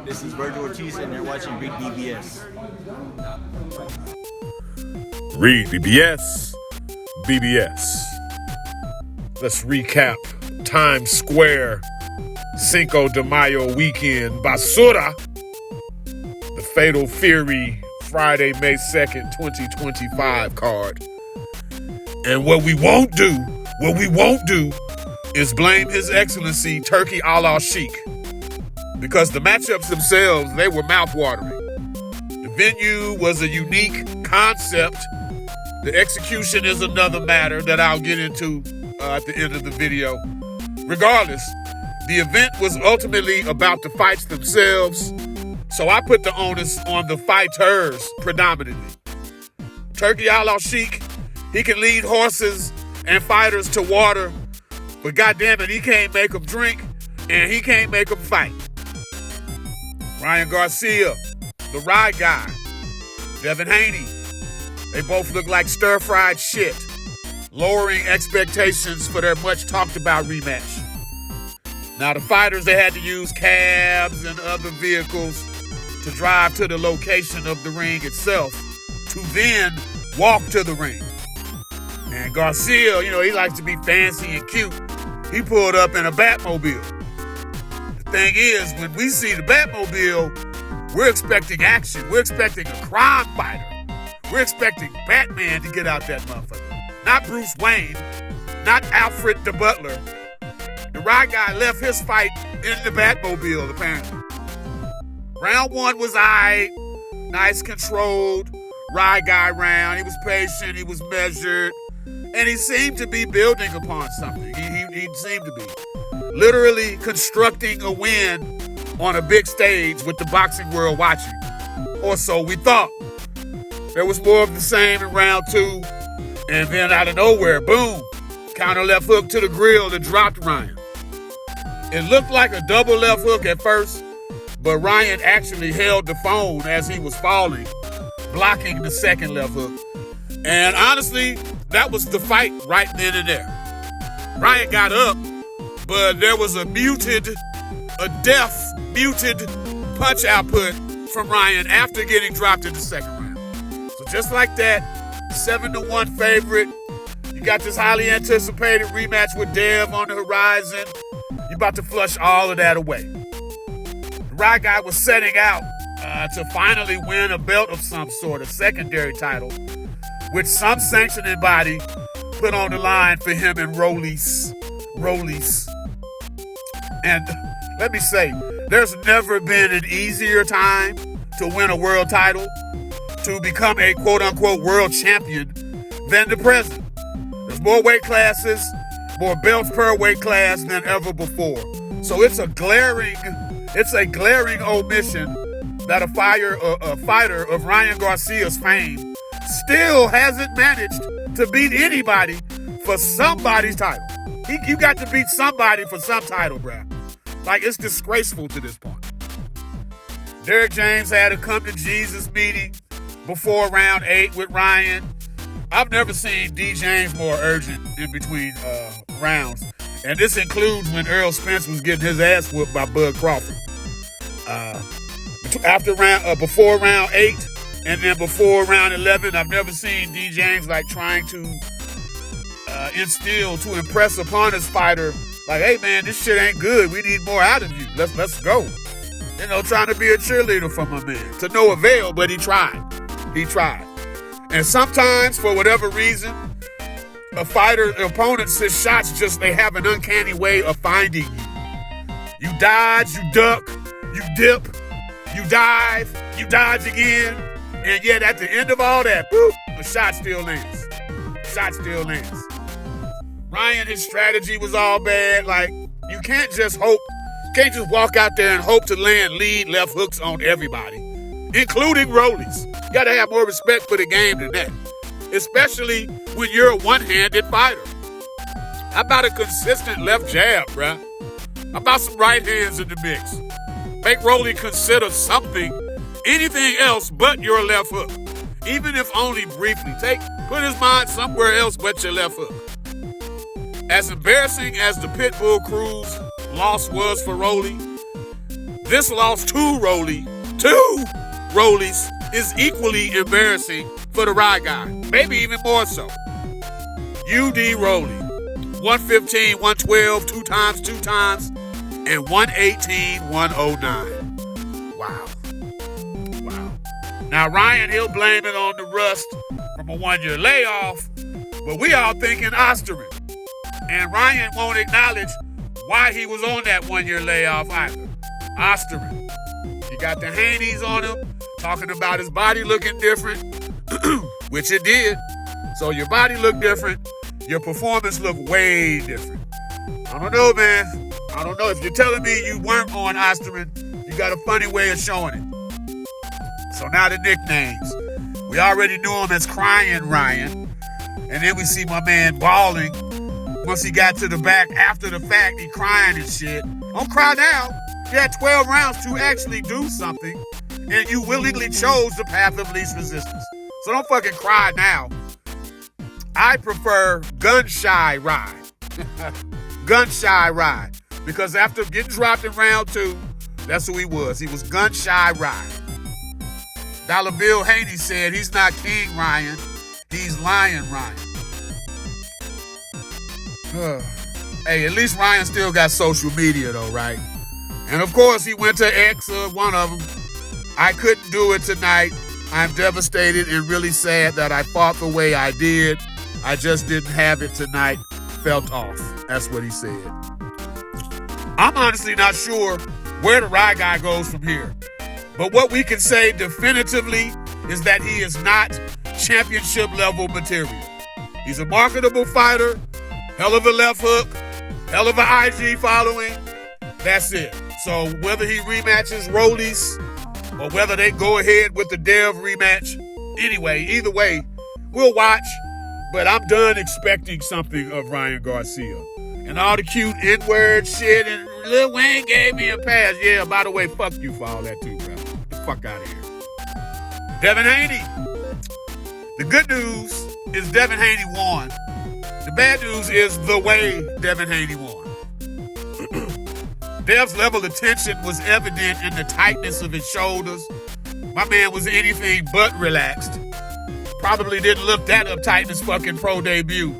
This is Virgil Ortiz, and you're watching REED-BBS. REED-BBS. BBS. Let's recap Times Square, Cinco de Mayo weekend, Basura, the Fatal Fury, Friday, May 2nd, 2025 card. And what we won't do is blame His Excellency Turkey Allah Sheik, because the matchups themselves, they were mouthwatering. The venue was a unique concept. The execution is another matter that I'll get into at the end of the video. Regardless, the event was ultimately about the fights themselves, so I put the onus on the fighters predominantly. Turkey Allah Sheik, he can lead horses and fighters to water, but goddammit, he can't make them drink and he can't make them fight. RyanGarcia, the ride guy, DevinHaney, they both look like stir-fried shit, lowering expectations for their much-talked-about rematch. Now, the fighters, they had to use cabs and other vehicles to drive to the location of the ring itself, to then walk to the ring. And Garcia, he likes to be fancy and cute. He pulled up in a Batmobile. The thing is, when we see the Batmobile, we're expecting action. We're expecting a crime fighter. We're expecting Batman to get out that motherfucker. Not Bruce Wayne. Not Alfred the Butler. The ride guy left his fight in the Batmobile, apparently. Round one was aight. Nice, controlled ride guy round. He was patient. He was measured. And he seemed to be building upon something. He seemed to be literally constructing a win on a big stage with the boxing world watching. Or so we thought. There was more of the same in round two. And then out of nowhere, boom, counter left hook to the grill that dropped Ryan. It looked like a double left hook at first, but Ryan actually held the phone as he was falling, blocking the second left hook. And honestly, that was the fight right then and there. Ryan got up, but there was a muted punch output from Ryan after getting dropped in the second round. So just like that, 7-1 favorite. You got this highly anticipated rematch with Dev on the horizon. You're about to flush all of that away. The ride guy was setting out to finally win a belt of some sort, a secondary title, which some sanctioning body put on the line for him and Rollies. And let me say, there's never been an easier time to win a world title, to become a quote-unquote world champion, than the present. There's more weight classes, more belts per weight class than ever before. So it's a glaring omission that a fighter of RyanGarcia's fame still hasn't managed to beat anybody for somebody's title. You got to beat somebody for some title, bruh. Like, it's disgraceful to this point. Derrick James had a come to Jesus meeting before round 8 with Ryan. I've never seen D. James more urgent in between rounds. And this includes when Earl Spence was getting his ass whooped by Bud Crawford. Before round 8 and then before round 11, I've never seen D. James like trying to instill, to impress upon his fighter, like, hey man, this shit ain't good. We need more out of you. Let's go. Trying to be a cheerleader for my man. To no avail, but he tried. And sometimes, for whatever reason, opponent's shots they have an uncanny way of finding you. You dodge, you duck, you dip, you dive, you dodge again, and yet at the end of all that, boop, a shot still lands. Ryan, his strategy was all bad. Like, you can't just walk out there and hope to land lead left hooks on everybody, including rollies. You gotta have more respect for the game than that, especially when you're a one-handed fighter. How about a consistent left jab, bruh? How about some right hands in the mix? Make Rolly consider something, anything else but your left hook, even if only briefly. Put his mind somewhere else but your left hook. As embarrassing as the Pitbull Cruz loss was for Rolly, This loss to Rollies, is equally embarrassing for the Rye guy. Maybe even more so. UD Rollie, 115, 112, two times, and 118, 109. Wow. Now, Ryan, he'll blame it on the rust from a 1-year layoff, but we all thinking Osterman. And Ryan won't acknowledge why he was on that 1-year layoff either. Osterman. You got the Haneys on him, talking about his body looking different, which it did. So your body looked different, your performance looked way different. I don't know, man. I don't know. If you're telling me you weren't on Osterman, you got a funny way of showing it. So now the nicknames. We already knew him as Crying Ryan. And then we see my man bawling. Once he got to the back after the fact, he crying and shit. Don't cry now. You had 12 rounds to actually do something, and you willingly chose the path of least resistance. So don't fucking cry now. I prefer Gunshy Rye. Gunshy Rye. Because after getting dropped in round 2, that's who he was. He was Gunshy Rye. Dollar Bill Haney said he's not King Ryan, he's Lion Ryan. Hey, at least Ryan still got social media though, right? And of course he went to X, one of them. I couldn't do it tonight. I'm devastated and really sad that I fought the way I did. I just didn't have it tonight. Felt off. That's what he said. I'm honestly not sure where the Rye guy goes from here. But what we can say definitively is that he is not championship level material. He's a marketable fighter, hell of a left hook, hell of an IG following. That's it. So whether he rematches Rollies or whether they go ahead with the Dev rematch, anyway, either way, we'll watch. But I'm done expecting something of RyanGarcia. And all the cute N-word shit, and Lil Wayne gave me a pass. Yeah, by the way, fuck you for all that too, bro. Get the fuck out of here. DevinHaney. The good news is DevinHaney won. The bad news is the way DevinHaney won. Dev's level of tension was evident in the tightness of his shoulders. My man was anything but relaxed. Probably didn't look that uptight in his fucking pro debut.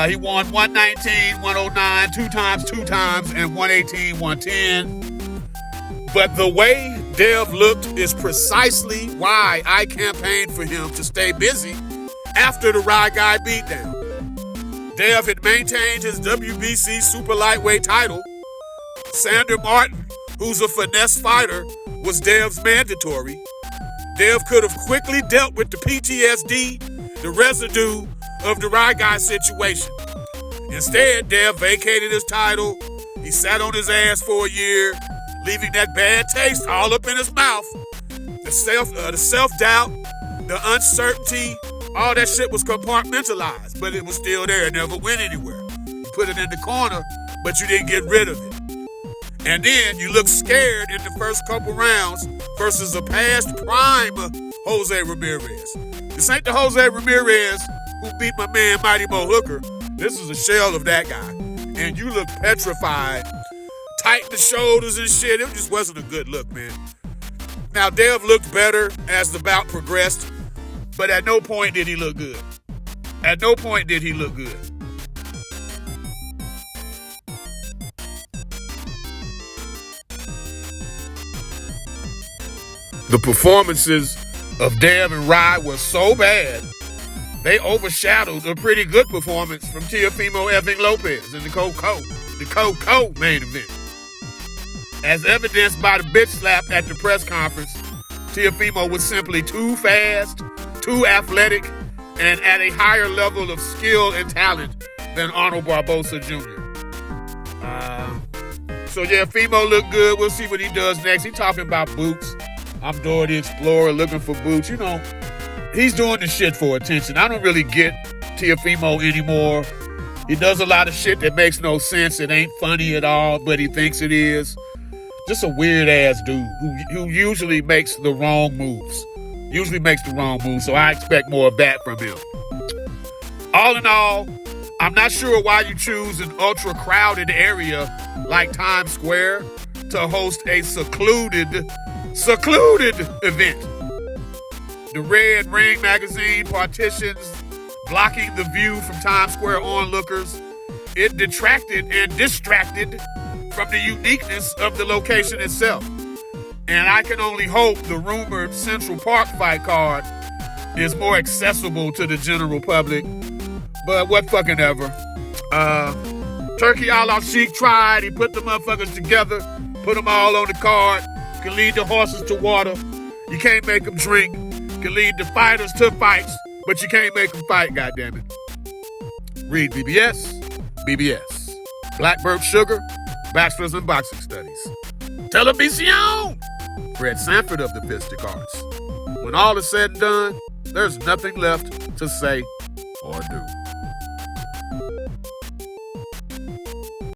He won 119, 109, two times, and 118, 110. But the way Dev looked is precisely why I campaigned for him to stay busy after the Rye Guy beatdown. Dev had maintained his WBC super lightweight title. Sander Martin, who's a finesse fighter, was Dev's mandatory. Dev could have quickly dealt with the PTSD, the residue of the Rye Guy situation. Instead, Dev vacated his title. He sat on his ass for a year, leaving that bad taste all up in his mouth. The self-doubt, the uncertainty, all that shit was compartmentalized, but it was still there. It never went anywhere. You put it in the corner, but you didn't get rid of it. And then you look scared in the first couple rounds versus a past prime Jose Ramirez. This ain't the Jose Ramirez who beat my man Mighty Mo Hooker. This is a shell of that guy. And you look petrified, tight in the shoulders and shit. It just wasn't a good look, man. Now, Dev looked better as the bout progressed, but at no point did he look good. At no point did he look good. The performances of Dev and Rye were so bad, they overshadowed a pretty good performance from Teofimo Effing Lopez in the co main event. As evidenced by the bitch slap at the press conference, Teofimo was simply too fast, too athletic, and at a higher level of skill and talent than Arnold Barbosa Jr. So yeah, Fimo looked good. We'll see what he does next. He's talking about boots. I'm Dora the Explorer looking for boots. You know, he's doing the shit for attention. I don't really get Teofimo anymore. He does a lot of shit that makes no sense. It ain't funny at all, but he thinks it is. Just a weird-ass dude who usually makes the wrong moves. So I expect more of that from him. All in all, I'm not sure why you choose an ultra-crowded area like Times Square to host a secluded event. The Red Ring magazine partitions blocking the view from Times Square onlookers. It detracted and distracted from the uniqueness of the location itself. And I can only hope the rumored Central Park fight card is more accessible to the general public. But what fucking ever. Turkey a la Sheik tried. He put the motherfuckers together, put them all on the card. Can lead the horses to water. You can't make them drink. Can lead the fighters to fights, but you can't make them fight, goddammit. REED-BBS, BBS. Blackbird Sugar, Bachelor's in Boxing Studies. Television! Fred Sanford of the Fisticards. When all is said and done, there's nothing left to say or do.